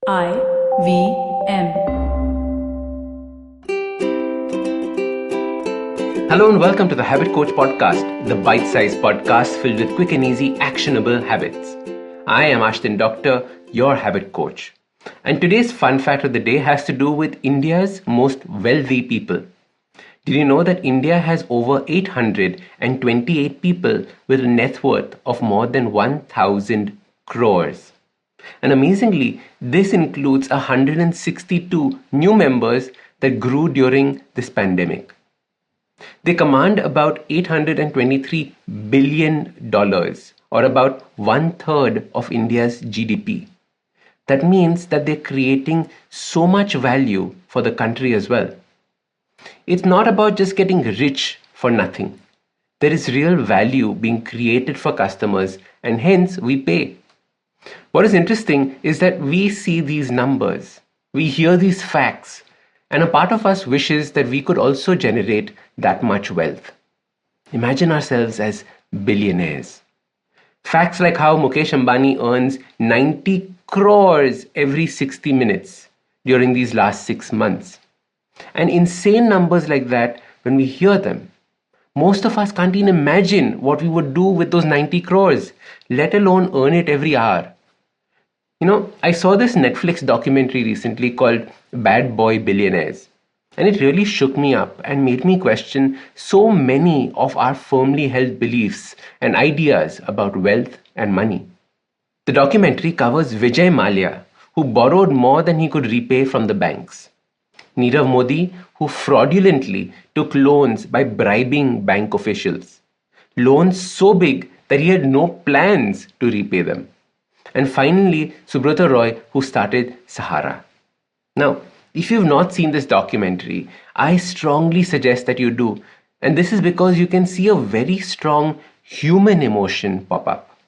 IVM. Hello and welcome to the Habit Coach Podcast, the bite-sized podcast filled with quick and easy actionable habits. I am Ashdin Doctor, your habit coach. And today's fun fact of the day has to do with India's most wealthy people. Did you know that India has over 828 people with a net worth of more than 1,000 crores? And amazingly, this includes 162 new members that grew during this pandemic. They command about $823 billion, or about one third of India's GDP. That means that they're creating so much value for the country as well. It's not about just getting rich for nothing. There is real value being created for customers, and hence we pay. What is interesting is that we see these numbers, we hear these facts, and a part of us wishes that we could also generate that much wealth. Imagine ourselves as billionaires. Facts like how Mukesh Ambani earns 90 crores every 60 minutes during these last 6 months. And insane numbers like that, when we hear them, most of us can't even imagine what we would do with those 90 crores, let alone earn it every hour. I saw this Netflix documentary recently called Bad Boy Billionaires, and it really shook me up and made me question so many of our firmly held beliefs and ideas about wealth and money. The documentary covers Vijay Mallya, who borrowed more than he could repay from the banks, Nirav Modi, who fraudulently took loans by bribing bank officials, loans so big that he had no plans to repay them. And finally, Subrata Roy, who started Sahara. Now, if you've not seen this documentary, I strongly suggest that you do. And this is because you can see a very strong human emotion pop up.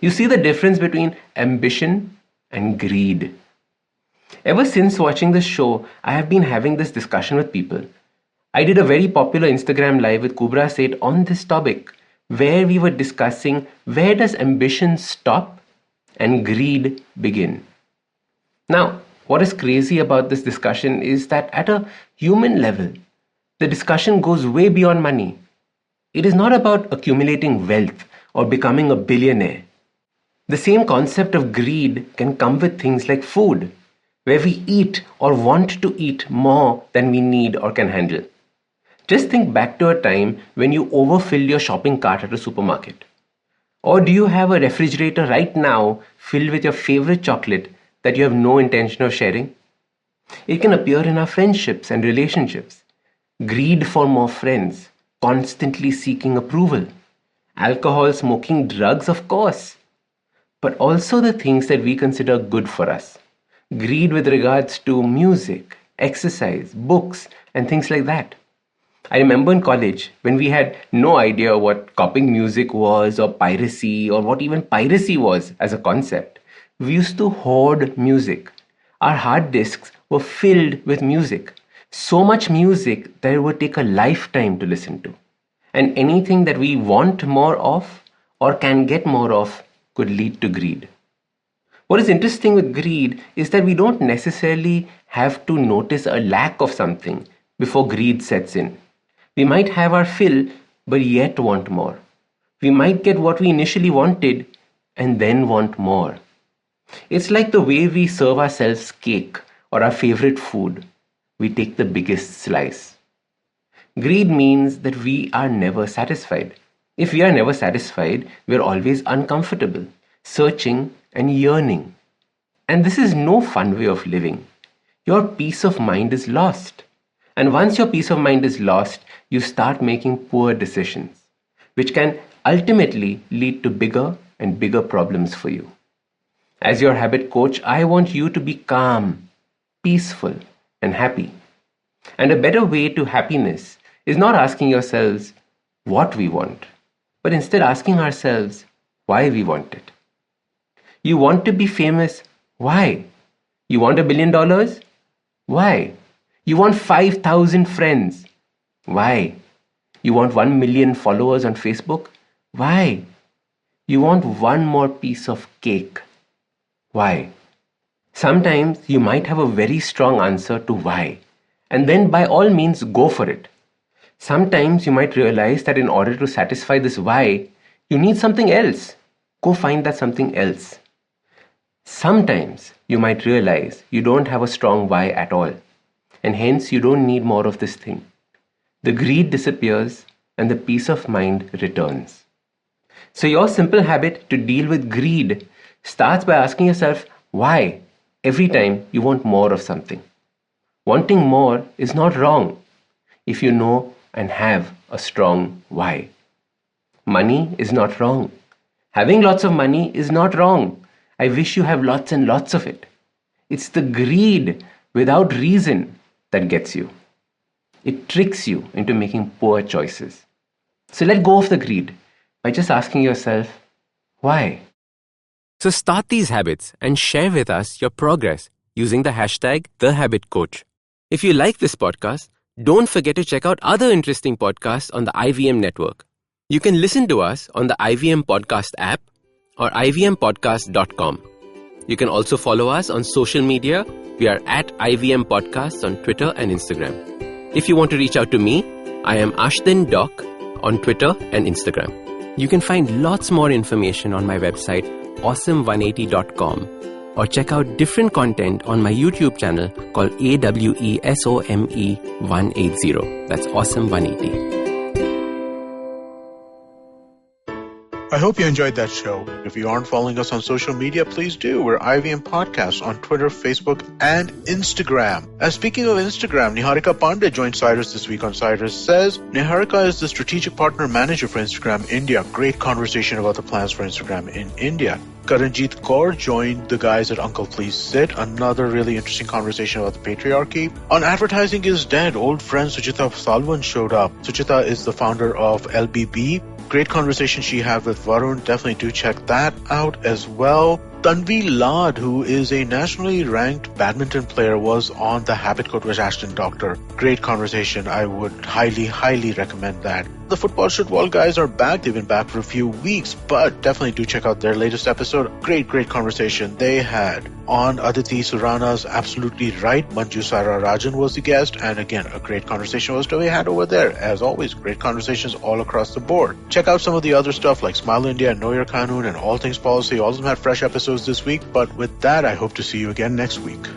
You see the difference between ambition and greed. Ever since watching this show, I have been having this discussion with people. I did a very popular Instagram live with Kubra Seth on this topic, where we were discussing where does ambition stop and greed begin. Now, what is crazy about this discussion is that at a human level, the discussion goes way beyond money. It is not about accumulating wealth or becoming a billionaire. The same concept of greed can come with things like food, where we eat or want to eat more than we need or can handle. Just think back to a time when you overfilled your shopping cart at a supermarket. Or do you have a refrigerator right now filled with your favorite chocolate that you have no intention of sharing? It can appear in our friendships and relationships. Greed for more friends, constantly seeking approval. Alcohol, smoking, drugs, of course. But also the things that we consider good for us. Greed with regards to music, exercise, books, and things like that. I remember in college when we had no idea what copying music was or piracy or what even piracy was as a concept. We used to hoard music. Our hard disks were filled with music. So much music that it would take a lifetime to listen to. And anything that we want more of or can get more of could lead to greed. What is interesting with greed is that we don't necessarily have to notice a lack of something before greed sets in. We might have our fill, but yet want more. We might get what we initially wanted and then want more. It's like the way we serve ourselves cake or our favorite food. We take the biggest slice. Greed means that we are never satisfied. If we are never satisfied, we are always uncomfortable, searching and yearning. And this is no fun way of living. Your peace of mind is lost. And once your peace of mind is lost, you start making poor decisions, which can ultimately lead to bigger and bigger problems for you. As your habit coach, I want you to be calm, peaceful, and happy. And a better way to happiness is not asking yourselves what we want, but instead asking ourselves why we want it. You want to be famous? Why? You want $1 billion? Why? You want 5,000 friends? Why? You want 1 million followers on Facebook? Why? You want one more piece of cake? Why? Sometimes you might have a very strong answer to why, and then by all means go for it. Sometimes you might realize that in order to satisfy this why, you need something else. Go find that something else. Sometimes you might realize you don't have a strong why at all, and hence you don't need more of this thing. The greed disappears and the peace of mind returns. So your simple habit to deal with greed starts by asking yourself why every time you want more of something. Wanting more is not wrong if you know and have a strong why. Money is not wrong. Having lots of money is not wrong. I wish you have lots and lots of it. It's the greed without reason that gets you. It tricks you into making poor choices. So let go of the greed by just asking yourself, why? So start these habits and share with us your progress using the hashtag #TheHabitCoach. If you like this podcast, don't forget to check out other interesting podcasts on the IVM network. You can listen to us on the IVM Podcast app or ivmpodcast.com. You can also follow us on social media. We are at IVM Podcasts on Twitter and Instagram. If you want to reach out to me, I am Ashdin Doc on Twitter and Instagram. You can find lots more information on my website, awesome180.com, or check out different content on my YouTube channel called AWESOME180. That's Awesome180. I hope you enjoyed that show. If you aren't following us on social media, please do. We're IVM Podcasts on Twitter, Facebook, and Instagram. Speaking of Instagram, Niharika Pandey joined Cyrus this week on Cyrus Says. Niharika is the strategic partner manager for Instagram India. Great conversation about the plans for Instagram in India. Karanjit Kaur joined the guys at Uncle Please Sit. Another really interesting conversation about the patriarchy. On Advertising is Dead, old friend Suchita Salwan showed up. Suchita is the founder of LBB. Great conversation she had with Varun. Definitely do check that out as well. Tanvi Lad, who is a nationally ranked badminton player, was on the Habit Coach with Ashdin Doctor. Great conversation. I would highly, highly recommend that. The Football Football guys are back. They've been back for a few weeks, but definitely do check out their latest episode. Great conversation they had. On Aditi Surana's Absolutely Right, Manju Sara Rajan was the guest, and again, a great conversation was to be had over there. As always, great conversations all across the board. Check out some of the other stuff like Smile India and Know Your Kanun and All Things Policy. All of them had fresh episodes this week, but with that, I hope to see you again next week.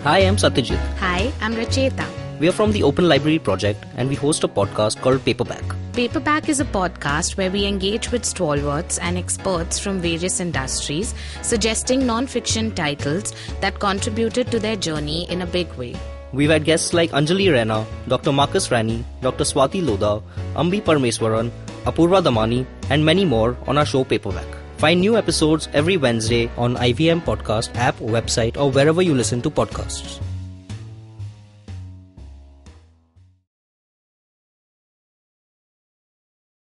Hi, I'm Satyajit. Hi, I'm Racheta. We are from the Open Library Project and we host a podcast called Paperback. Paperback is a podcast where we engage with stalwarts and experts from various industries, suggesting non-fiction titles that contributed to their journey in a big way. We've had guests like Anjali Raina, Dr. Marcus Rani, Dr. Swati Lodha, Ambi Parmeswaran, Apurva Damani, and many more on our show Paperback. Find new episodes every Wednesday on IVM Podcast app, website, or wherever you listen to podcasts.